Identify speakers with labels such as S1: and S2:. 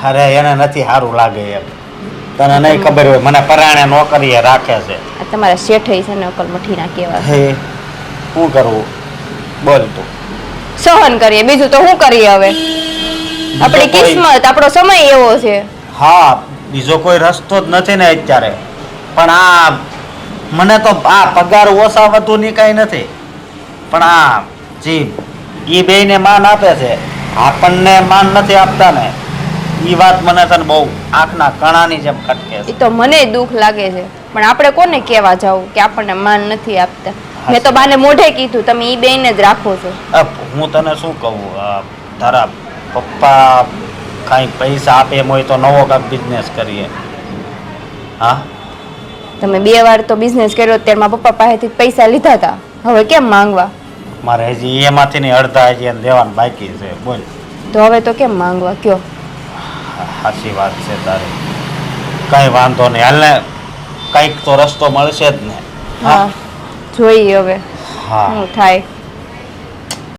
S1: અરે એને નથી સારું લાગે એમ. તને નહીં ખબર હોય, મને પરાણે નોકરીએ રાખે છે.
S2: આ તમારા શેઠ છે ને અકલ મઠીના કેવા.
S1: હે શું કરવું બોલ તું.
S2: સહન કરીએ, બીજું તો શું કરીએ હવે? આપણી કિસ્મત, આપણો સમય એવો છે.
S1: હા, બીજો કોઈ રસ્તો જ નથી ને અત્યારે. પણ આ મને તો આ પગાર ઓછા વધુ ની કઈ નથી, પણ આ જી ઈ બેયને માન આપે છે, આપણને માન નથી આપતા ને. ઈ વાત મને તને બહુ આંખના કણાની જેમ ખટકે છે.
S2: એ તો મને દુઃખ લાગે છે, પણ આપણે કોને કહેવા જાવ કે આપણને માન નથી આપતા? મેં તો બાને મોઢે કીધું, તમે ઈ બેયને જ રાખો છો.
S1: હું તને શું કહું, તારા પપ્પા કાંઈ પૈસા આપે એમ હોય તો નવો કાંઈક બિઝનેસ કરીએ. હા,
S2: તમે 2 વાર તો બિઝનેસ કર્યો, ત્યારે મારા પપ્પા પાસેથી પૈસા લીધા હતા, હવે કેમ માંગવા?
S1: મારે હજી એમાંથી ની અડધા હજી એને દેવાનું બાકી છે. બોલ
S2: તો હવે તો કેમ માંગવા કયો?
S1: સાચી વાત છે તારી. કઈ વાંધો નહીં, હાલ ને કંઈક તો રસ્તો મળશે જ ને.
S2: હા, જોઈએ હવે
S1: હા
S2: શું થાય.